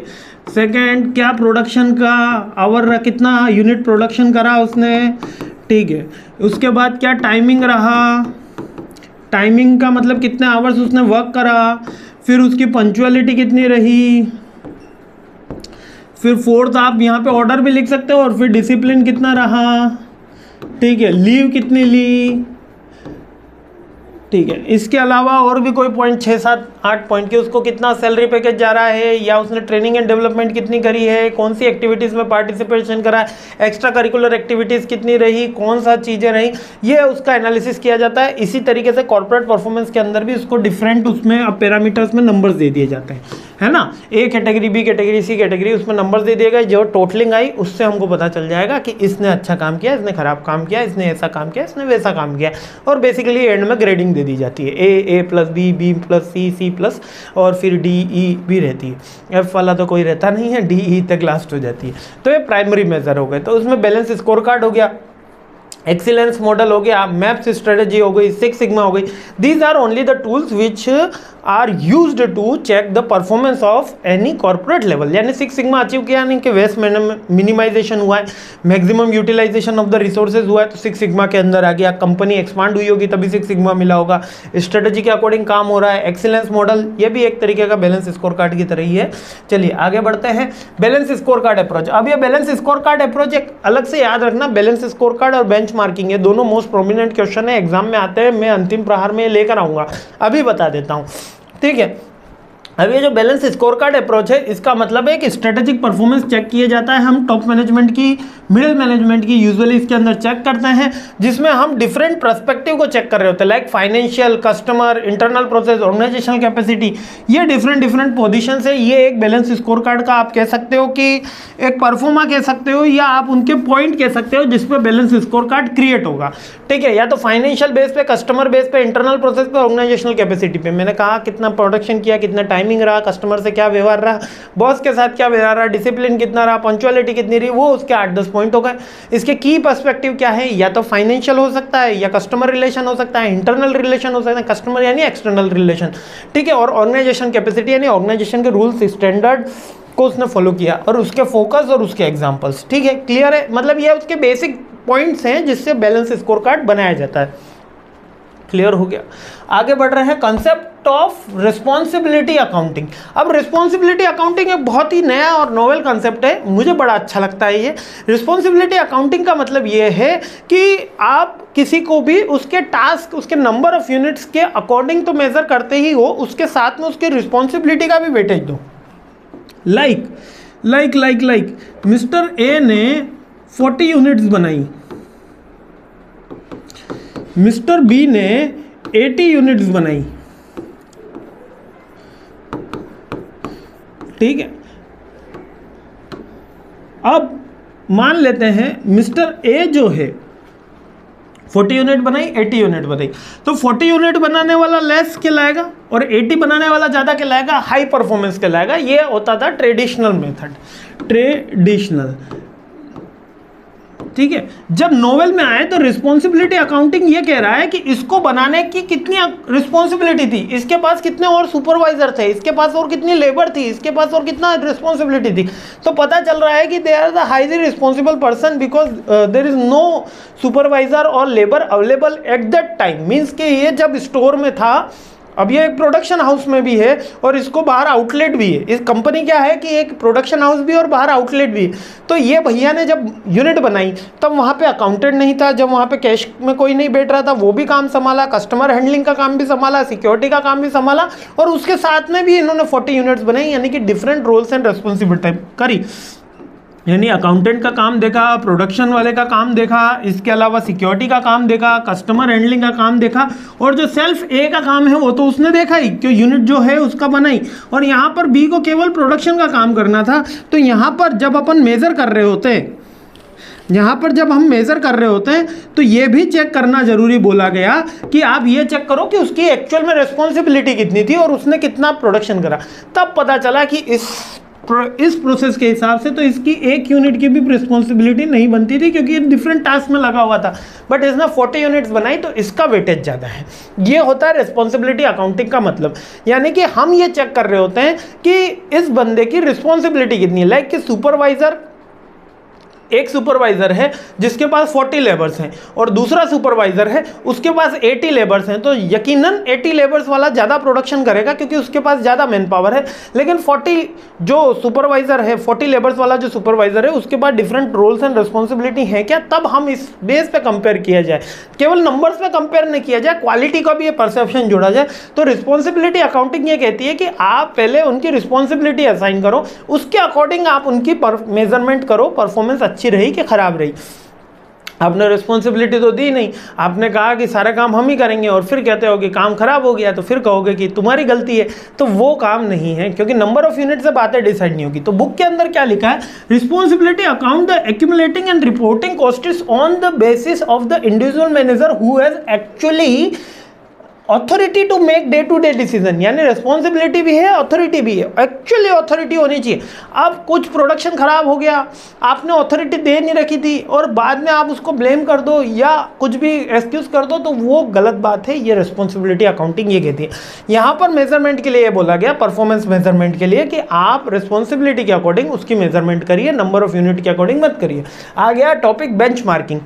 सेकंड, क्या प्रोडक्शन का आवर, कितना यूनिट प्रोडक्शन करा उसने, ठीक है। उसके बाद क्या टाइमिंग रहा, टाइमिंग का मतलब कितने आवर्स उसने वर्क करा। फिर उसकी पंक्चुअलिटी कितनी रही, फिर फोर्थ आप यहाँ पे ऑर्डर भी लिख सकते हो, और फिर डिसिप्लिन कितना रहा, ठीक है, लीव कितनी ली, ठीक है। इसके अलावा और भी कोई पॉइंट 6, 7, 8 पॉइंट की, उसको कितना सैलरी पैकेज जा रहा है, या उसने ट्रेनिंग एंड डेवलपमेंट कितनी करी है, कौन सी एक्टिविटीज़ में पार्टिसिपेशन करा है, एक्स्ट्रा करिकुलर एक्टिविटीज़ कितनी रही, कौन सा चीज़ें रही, ये उसका एनालिसिस किया जाता है। इसी तरीके से कॉर्पोरेट परफॉर्मेंस के अंदर भी उसको डिफरेंट उसमें पैरामीटर्स में नंबर्स दे दिए जाते हैं, है ना। A category, B category, C category, उसमें नंबर्स दे दिए गए। जो टोटलिंग आई उससे हमको पता चल जाएगा कि इसने अच्छा काम किया, इसने खराब काम किया, इसने ऐसा काम किया, इसने वैसा काम किया, और बेसिकली एंड में ग्रेडिंग दे दी जाती है, ए प्लस बी, बी प्लस सी, सी प्लस, और फिर डी ई भी रहती है। एफ वाला तो कोई रहता नहीं है, डी ई तक लास्ट हो जाती है। तो ये प्राइमरी मेजर हो गए। तो उसमें बैलेंस स्कोर कार्ड हो गया, एक्सीलेंस मॉडल हो गया, मैप्स स्ट्रेटेजी हो गई, सिक्स सिग्मा हो गई। These are only the tools which are used to check the performance of any corporate level. यानी सिक्स सिग्मा अचीव किया, यानी कि वेस्ट मिनिमाइजेशन हुआ है, maximum utilisation of the resources हुआ है, तो सिक्स सिग्मा के अंदर आ गया। कंपनी एक्सपांड हुई होगी तभी सिक्स सिग्मा मिला होगा। स्ट्रेटेजी के अकॉर्डिंग काम हो रहा है। एक्सीलेंस मॉडल, ये भी एक तरीके का बैलेंस स्कोर कार्ड की तरह ही है। चलिए आगे बढ़ते हैं। Balance score card approach. अब ये बैलेंस स्कोर कार्ड अप्रोच एक अलग से याद रखना, बैलेंस स्कोर कार्ड और बेंचमार्किंग, ये दोनों मोस्ट प्रोमिनेंट क्वेश्चन है, एग्जाम में आते हैं। मैं अंतिम प्रहार में लेकर आऊंगा, अभी बता देता हूं, ठीक है। अब ये जो बैलेंस स्कोर कार्ड अप्रोच है, इसका मतलब है कि स्ट्रेटेजिक परफॉर्मेंस चेक किया जाता है। हम टॉप मैनेजमेंट की, मिडिल मैनेजमेंट की यूजुअली इसके अंदर चेक करते हैं, जिसमें हम डिफरेंट पर्सपेक्टिव को चेक कर रहे होते हैं, like financial, customer, internal process, organisational capacity, ये डिफरेंट पोजीशन है। ये एक बैलेंस स्कोर कार्ड का आप कह सकते हो कि एक परफॉर्मा कह सकते हो, या आप उनके पॉइंट कह सकते हो जिसपे बैलेंस स्कोर कार्ड क्रिएट होगा, ठीक है। या तो फाइनेंशियल बेस पे, कस्टमर बेस पे, इंटरनल प्रोसेस पे, ऑर्गेनाइजेशनल कैपेसिटी पे। मैंने कहा कितना प्रोडक्शन किया, कितना टाइमिंग रहा, कस्टमर से क्या व्यवहार रहा, बॉस के साथ क्या व्यवहार रहा, डिसिप्लिन कितना रहा, पंक्चुअलिटी कितनी रही, वो उसके 8-10 पॉइंट हो गए। इसके की पर्सपेक्टिव क्या है, या तो फाइनेंशियल हो सकता है, या कस्टमर रिलेशन हो सकता है, इंटरनल रिलेशन हो सकता है, कस्टमर यानी एक्सटर्नल रिलेशन, ठीक है, और ऑर्गेनाइजेशन कैपेसिटी यानी ऑर्गेनाइजेशन के रूल्स स्टैंडर्ड को उसने फॉलो किया, और उसके फोकस और उसके एग्जांपल्स, ठीक है। क्लियर है, मतलब ये उसके बेसिक पॉइंट्स हैं जिससे बैलेंस स्कोर कार्ड बनाया जाता है। क्लियर हो गया। आगे बढ़ रहे हैं, कंसेप्ट ऑफ रिस्पॉन्सिबिलिटी अकाउंटिंग। अब रिस्पॉन्सिबिलिटी अकाउंटिंग एक बहुत ही नया और नोवेल कंसेप्ट है, मुझे बड़ा अच्छा लगता है ये। रिस्पॉन्सिबिलिटी अकाउंटिंग का मतलब ये है कि आप किसी को भी उसके टास्क, उसके नंबर ऑफ यूनिट्स के अकॉर्डिंग तो मेजर करते ही हो, उसके साथ में उसके रिस्पॉन्सिबिलिटी का भी वेटेज दो। लाइक मिस्टर ए ने 40 यूनिट्स बनाई, मिस्टर बी ने 80 यूनिट्स बनाई, ठीक है। अब मान लेते हैं मिस्टर ए जो है 40 यूनिट बनाई, 80 यूनिट बनाई, तो 40 यूनिट बनाने वाला लेस कहलाएगा और 80 बनाने वाला ज़्यादा कहलाएगा, हाई परफॉर्मेंस कहलाएगा। ये होता था ट्रेडिशनल मेथड, ट्रेडिशनल, ठीक है। जब नोवेल में आए तो रिस्पॉन्सिबिलिटी अकाउंटिंग ये कह रहा है कि इसको बनाने की कितनी रिस्पॉन्सिबिलिटी थी, इसके पास कितने और सुपरवाइजर थे, इसके पास और कितनी लेबर थी, इसके पास और कितना रिस्पॉन्सिबिलिटी थी। तो पता चल रहा है कि they are the highly responsible person because there is no supervisor और labour available at that time. Means कि ये जब स्टोर में था, अब ये एक प्रोडक्शन हाउस में भी है और इसको बाहर आउटलेट भी है। इस कंपनी क्या है कि एक प्रोडक्शन हाउस भी और बाहर आउटलेट भी है। तो ये भैया ने जब यूनिट बनाई तब वहाँ पे अकाउंटेंट नहीं था, जब वहाँ पे कैश में कोई नहीं बैठ रहा था, वो भी काम संभाला, कस्टमर हैंडलिंग का काम भी संभाला, सिक्योरिटी का काम भी संभाला, और उसके साथ में भी इन्होंने 40 यूनिट्स बनाई, यानी कि डिफरेंट रोल्स एंड रेस्पॉन्सिबिलिटी करी। यानी अकाउंटेंट का काम देखा, प्रोडक्शन वाले का काम देखा, इसके अलावा सिक्योरिटी का काम देखा, कस्टमर हैंडलिंग का काम देखा, और जो सेल्फ ए का काम है वो तो उसने देखा ही कि यूनिट जो है उसका बनाई, और यहाँ पर बी को केवल प्रोडक्शन का काम करना था। तो यहाँ पर जब अपन मेज़र कर रहे होते हैं, यहाँ पर जब हम मेज़र कर रहे होते हैं तो ये भी चेक करना जरूरी बोला गया कि आप ये चेक करो कि उसकी एक्चुअल में रिस्पॉन्सिबिलिटी कितनी थी और उसने कितना प्रोडक्शन करा। तब पता चला कि इस प्रोसेस के हिसाब से तो इसकी एक यूनिट की भी रिस्पॉन्सिबिलिटी नहीं बनती थी, क्योंकि ये डिफरेंट टास्क में लगा हुआ था, बट इसने 40 यूनिट्स बनाई तो इसका वेटेज ज़्यादा है। ये होता है रिस्पॉन्सिबिलिटी अकाउंटिंग का मतलब। यानी कि हम ये चेक कर रहे होते हैं कि इस बंदे की रिस्पॉन्सिबिलिटी कितनी है, लाइक कि सुपरवाइजर एक सुपरवाइजर है जिसके पास 40 लेबर्स हैं और दूसरा सुपरवाइजर है उसके पास 80 लेबर्स हैं, तो यकीनन 80 लेबर्स वाला ज़्यादा प्रोडक्शन करेगा क्योंकि उसके पास ज़्यादा मैन पावर है। लेकिन 40 जो सुपरवाइजर है, 40 लेबर्स वाला जो सुपरवाइजर है उसके पास डिफरेंट रोल्स एंड रिस्पॉन्सिबिलिटी है क्या, तब हम इस बेस पे कंपेयर किया जाए, केवल नंबर्स पे कंपेयर नहीं किया जाए, क्वालिटी का भी ये परसेप्शन जोड़ा जाए। तो रिस्पॉन्सिबिलिटी अकाउंटिंग ये कहती है कि आप पहले उनकी रिस्पॉन्सिबिलिटी असाइन करो, उसके अकॉर्डिंग आप उनकी मेजरमेंट करो, परफॉर्मेंस अच्छी रही कि खराब रही। आपने रिस्पॉन्सिबिलिटी तो दी नहीं, आपने कहा कि सारा काम हम ही करेंगे और फिर कहते हो कि काम खराब हो गया तो फिर कहोगे कि तुम्हारी गलती है, तो वो काम नहीं है, क्योंकि नंबर ऑफ यूनिट से बातें डिसाइड नहीं होगी। तो बुक के अंदर क्या लिखा है, responsibility account the accumulating and reporting costs on the basis of the individual manager who has actually authority to make day to day decision, यानी रिस्पॉन्सिबिलिटी भी है, अथॉरिटी भी है, एक्चुअली अथॉरिटी होनी चाहिए। अब कुछ प्रोडक्शन खराब हो गया, आपने अथॉरिटी दे नहीं रखी थी और बाद में आप उसको ब्लेम कर दो या कुछ भी एक्सक्यूज कर दो, तो वो गलत बात है। ये रिस्पॉन्सिबिलिटी अकाउंटिंग ये कहती है। यहाँ पर मेजरमेंट के लिए ये बोला गया, परफॉर्मेंस मेजरमेंट के लिए, कि आप रिस्पॉन्सिबिलिटी के अकॉर्डिंग उसकी मेजरमेंट करिए, नंबर ऑफ यूनिट के अकॉर्डिंग मत करिए। आ गया टॉपिक बेंचमार्किंग,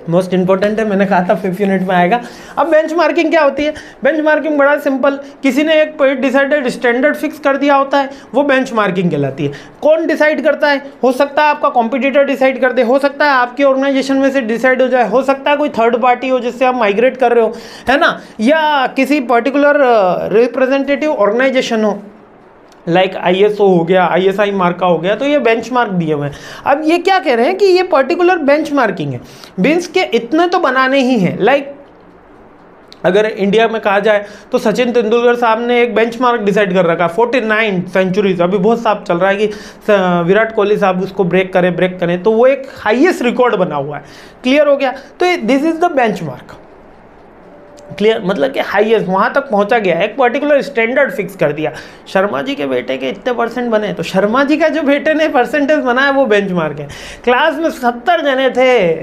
मोस्ट इंपॉर्टेंट है, मैंने कहा था 5 यूनिट में आएगा। अब बेंचमार्किंग क्या होती है? बेंचमार्किंग बड़ा सिंपल, किसी ने एक डिसाइडेड स्टैंडर्ड फिक्स कर दिया होता है, वो बेंचमार्किंग कहलाती है। कौन डिसाइड करता है? हो सकता है आपका कॉम्पिटिटर डिसाइड कर दे, हो सकता है आपकी ऑर्गेनाइजेशन में से डिसाइड हो जाए, हो सकता है कोई थर्ड पार्टी हो जिससे आप माइग्रेट कर रहे हो, है ना, या किसी पर्टिकुलर रिप्रेजेंटेटिव ऑर्गेनाइजेशन हो, लाइक ISO हो गया, ISI मार्का हो गया, तो ये बेंचमार्क दिए हुए हैं। अब ये क्या कह रहे हैं कि ये पर्टिकुलर बेंचमार्किंग है, मीन्स के इतने तो बनाने ही हैं। लाइक अगर इंडिया में कहा जाए तो सचिन तेंदुलकर साहब ने एक बेंचमार्क डिसाइड कर रखा, 49 सेंचुरीज, अभी बहुत साफ चल रहा है कि विराट कोहली साहब उसको ब्रेक करें, तो वो एक हाईएस्ट रिकॉर्ड बना हुआ है। क्लियर हो गया? तो this is the benchmark. Clear, मतलब कि हाईएस्ट वहाँ तक पहुँचा गया, एक पर्टिकुलर स्टैंडर्ड फिक्स कर दिया। शर्मा जी के बेटे के इतने परसेंट बने, तो शर्मा जी का जो बेटे ने परसेंटेज बनाया वो बेंचमार्क है। क्लास में 70 जने थे,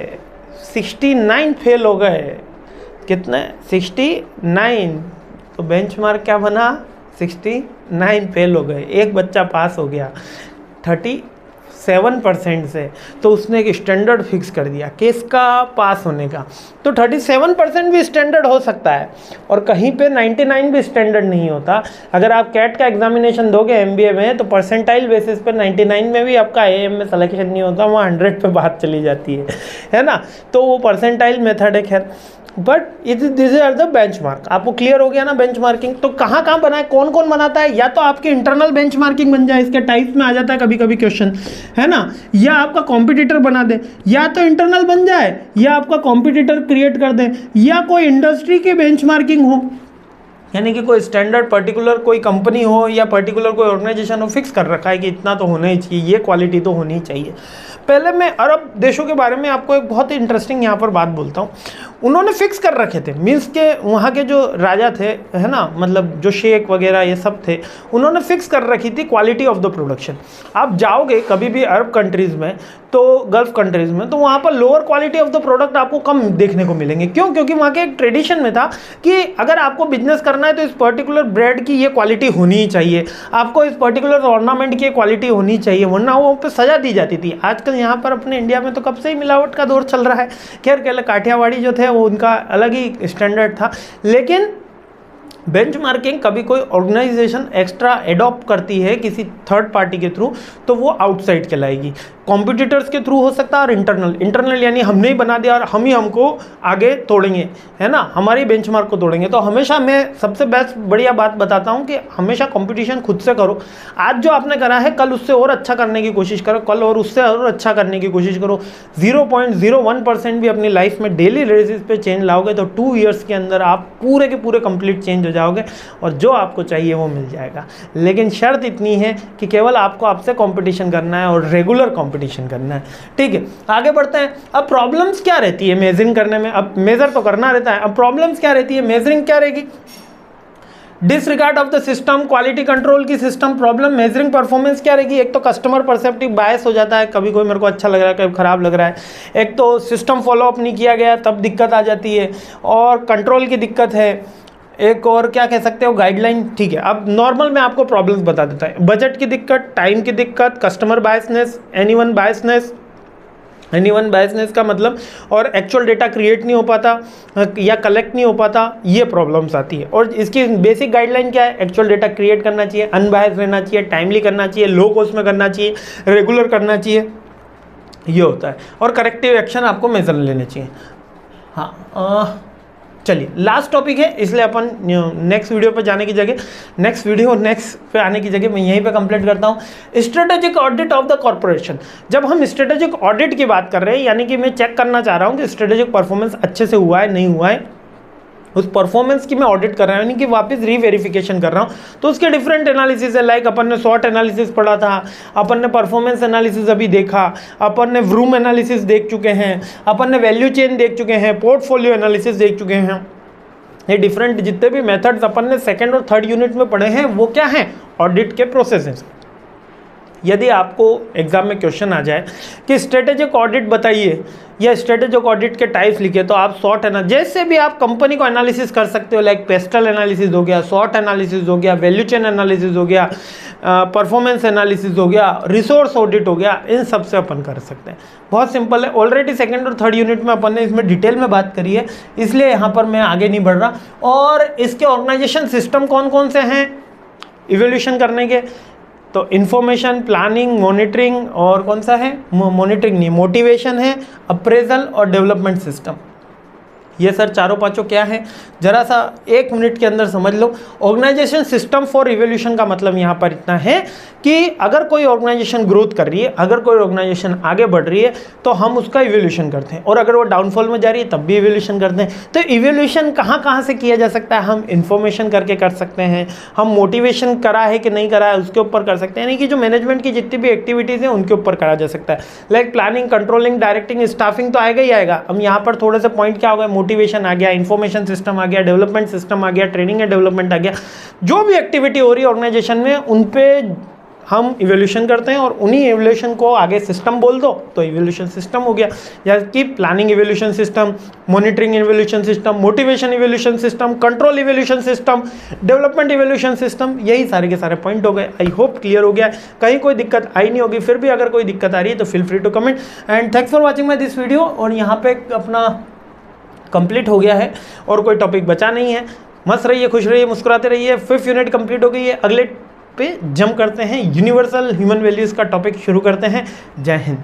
69 फेल हो गए, कितने? 69, तो बेंचमार्क क्या बना? 69 फेल हो गए, एक बच्चा पास हो गया 37% से, तो उसने एक स्टैंडर्ड फिक्स कर दिया किसका? पास होने का। तो 37% भी स्टैंडर्ड हो सकता है और कहीं पे 99 भी स्टैंडर्ड नहीं होता। अगर आप कैट का एग्जामिनेशन दोगे MBA में, तो परसेंटाइल बेसिस पे 99 में भी आपका AM में सिलेक्शन नहीं होता, वहाँ 100 पे बात चली जाती है ना। तो वो परसेंटाइल मेथड है, खैर, but this are the benchmark. आपको क्लियर हो गया ना बेंचमार्किंग? तो कहाँ कहाँ बनाए, कौन कौन बनाता है? या तो आपकी इंटरनल बेंचमार्किंग बन जाए, इसके टाइप्स में आ जाता है कभी कभी क्वेश्चन, है ना, या आपका कॉम्पिटिटर बना दे, या तो इंटरनल बन जाए, या आपका कॉम्पिटिटर क्रिएट कर दे, या कोई इंडस्ट्री की बेंचमार्किंग हो, यानी कि कोई स्टैंडर्ड पर्टिकुलर कोई कंपनी हो या पर्टिकुलर कोई ऑर्गेनाइजेशन हो, फिक्स कर रखा है कि इतना तो होना ही चाहिए, ये क्वालिटी तो होनी चाहिए। पहले मैं अरब देशों के बारे में आपको एक बहुत ही इंटरेस्टिंग यहाँ पर बात बोलता हूँ। उन्होंने फिक्स कर रखे थे, मीन्स के वहाँ के जो राजा थे, है ना, मतलब जो शेख वगैरह ये सब थे, उन्होंने फिक्स कर रखी थी क्वालिटी ऑफ द प्रोडक्शन। आप जाओगे कभी भी अरब कंट्रीज़ में, तो गल्फ कंट्रीज़ में, तो वहाँ पर lower quality of the product आपको कम देखने को मिलेंगे। क्यों? क्योंकि वहाँ के एक ट्रेडिशन में था कि अगर आपको बिजनेस करना है तो इस पर्टिकुलर ब्रेड की ये क्वालिटी होनी ही चाहिए, आपको इस पर्टिकुलर ऑर्नामेंट की क्वालिटी होनी चाहिए, वरना वो पे सजा दी जाती थी। आजकल यहाँ पर अपने इंडिया में तो कब से ही मिलावट का दौर चल रहा है। खैर, कहले काठियावाड़ी जो थे वो उनका अलग ही स्टैंडर्ड था, लेकिन बेंचमार्किंग कभी कोई ऑर्गेनाइजेशन एक्स्ट्रा एडॉप्ट करती है किसी थर्ड पार्टी के थ्रू, तो वो आउटसाइड कहलाएगी। कॉम्पिटिटर्स के थ्रू हो सकता है और इंटरनल यानी हमने ही बना दिया और हम ही हमको आगे तोड़ेंगे, है ना, हमारी बेंचमार्क को तोड़ेंगे। तो हमेशा मैं सबसे बेस्ट बढ़िया बात बताता हूँ कि हमेशा कंपटीशन खुद से करो। आज जो आपने करा है, कल उससे और अच्छा करने की कोशिश करो, कल और उससे और अच्छा करने की कोशिश करो। 0.01% भी अपनी लाइफ में डेली बेसिस पे चेंज लाओगे तो 2 ईयर्स के अंदर आप पूरे के पूरे कंप्लीट चेंज हो जाओगे और जो आपको चाहिए वो मिल जाएगा। लेकिन शर्त इतनी है कि केवल आपको आपसे कंपटीशन करना है और रेगुलर कंपटीशन करना है। ठीक है, आगे बढ़ते हैं। अब प्रॉब्लम्स क्या रहती है मेजरिंग करने में? अब मेजर तो करना रहता है, अब प्रॉब्लम्स क्या रहती है, मेजरिंग क्या रहेगी? Disregard of the system, quality control की सिस्टम प्रॉब्लम, मेजरिंग परफॉर्मेंस क्या रहेगी? एक तो कस्टमर परसेप्टिव बायस हो जाता है, कभी कोई मेरे को अच्छा लग रहा है, कभी खराब लग रहा है। एक तो सिस्टम फॉलोअप नहीं किया गया, तब दिक्कत आ जाती है, और कंट्रोल की दिक्कत है। एक और क्या कह सकते हो, गाइडलाइन। ठीक है, अब नॉर्मल मैं आपको प्रॉब्लम्स बता देता है। बजट की दिक्कत, टाइम की दिक्कत, customer biasness, anyone biasness, anyone biasness का मतलब, और एक्चुअल डेटा क्रिएट नहीं हो पाता या कलेक्ट नहीं हो पाता, ये प्रॉब्लम्स आती है। और इसकी बेसिक गाइडलाइन क्या है? एक्चुअल डेटा क्रिएट करना चाहिए, अनबायस्ड रहना चाहिए, टाइमली करना चाहिए, लो कॉस्ट में करना चाहिए, रेगुलर करना चाहिए, ये होता है। और करेक्टिव एक्शन आपको मेजर लेने चाहिए। हाँ, चलिए लास्ट टॉपिक है, इसलिए अपन नेक्स्ट वीडियो पे जाने की जगह, नेक्स्ट पे आने की जगह मैं यहीं पे कंप्लीट करता हूँ। Strategic audit of the corporation. जब हम स्ट्रेटेजिक ऑडिट की बात कर रहे हैं, यानी कि मैं चेक करना चाह रहा हूँ कि स्ट्रेटेजिक परफॉर्मेंस अच्छे से हुआ है नहीं हुआ है, उस परफॉर्मेंस की मैं ऑडिट कर रहा हूँ, यानी कि वापस रीवेरिफिकेशन कर रहा हूँ, तो उसके डिफरेंट एनालिसिस है। लाइक अपन ने SWOT एनालिसिस पढ़ा था, अपन ने परफॉर्मेंस एनालिसिस अभी देखा, अपन ने व्रूम एनालिसिस देख चुके हैं, अपन ने वैल्यू चेन देख चुके हैं, पोर्टफोलियो एनालिसिस देख चुके हैं। ये डिफरेंट जितने भी मेथड्स अपन ने सेकेंड और थर्ड यूनिट में पढ़े हैं, वो क्या हैं? ऑडिट के प्रोसेसेस। यदि आपको एग्जाम में क्वेश्चन आ जाए कि स्ट्रेटेजिक ऑडिट बताइए या स्ट्रेटेजिक ऑडिट के टाइप्स लिखिए, तो आप SWOT जैसे भी आप कंपनी को एनालिसिस कर सकते हो, लाइक पेस्टल एनालिसिस हो गया, SWOT एनालिसिस हो गया, वैल्यू चेन एनालिसिस हो गया, परफॉर्मेंस एनालिसिस हो गया, रिसोर्स ऑडिट हो गया, इन सब से अपन कर सकते हैं। बहुत सिंपल है, ऑलरेडी सेकेंड और थर्ड यूनिट में अपन ने इसमें डिटेल में बात करी है, इसलिए यहाँ पर मैं आगे नहीं बढ़ रहा। और इसके ऑर्गेनाइजेशन सिस्टम कौन कौन से हैं इवोल्यूशन करने के? तो इन्फॉर्मेशन, प्लानिंग, मॉनिटरिंग, और कौन सा है? मॉनिटरिंग नहीं, मोटिवेशन है, अप्रेजल और डेवलपमेंट सिस्टम। ये सर चारों पांचों क्या है, जरा सा 1 मिनट के अंदर समझ लो। ऑर्गेनाइजेशन सिस्टम फॉर इवोल्यूशन का मतलब यहाँ पर इतना है कि अगर कोई ऑर्गेनाइजेशन ग्रोथ कर रही है, अगर कोई ऑर्गेनाइजेशन आगे बढ़ रही है, तो हम उसका इवोल्यूशन करते हैं, और अगर वो डाउनफॉल में जा रही है तब भी इवोल्यूशन करते हैं। तो इवोल्यूशन कहाँ से किया जा सकता है? हम इन्फॉर्मेशन करके कर सकते हैं, हम मोटिवेशन करा है कि नहीं करा है उसके ऊपर कर सकते हैं, यानी कि जो मैनेजमेंट की जितनी भी एक्टिविटीज़ हैं उनके ऊपर करा जा सकता है। Like planning, controlling, directing, staffing तो आएगा ही आएगा। अब यहाँ पर थोड़े से पॉइंट क्या हो गए? मोटिवेशन आ गया, इन्फॉर्मेशन सिस्टम आ गया, डेवलपमेंट सिस्टम आ गया, ट्रेनिंग एंड डेवलपमेंट आ गया। जो भी एक्टिविटी हो रही है ऑर्गेनाइजेशन में, उन पे हम इवोल्यूशन करते हैं, और उन्हीं इवोल्यूशन को आगे सिस्टम बोल दो तो इवोल्यूशन सिस्टम हो गया। या कि planning evolution system, monitoring evolution system, motivation evolution system, control evolution system, development evolution system, यही सारे के सारे पॉइंट हो गए। आई होप क्लियर हो गया, कहीं कोई दिक्कत आई नहीं होगी। फिर भी अगर कोई दिक्कत आ रही है तो feel free to comment, and thanks for watching my this video. और यहाँ पे अपना कंप्लीट हो गया है और कोई टॉपिक बचा नहीं है। मस्त रहिए, खुश रहिए, मुस्कुराते रहिए। 5th यूनिट कंप्लीट हो गई है, अगले पे जंप करते हैं, यूनिवर्सल ह्यूमन वैल्यूज़ का टॉपिक शुरू करते हैं। जय हिंद।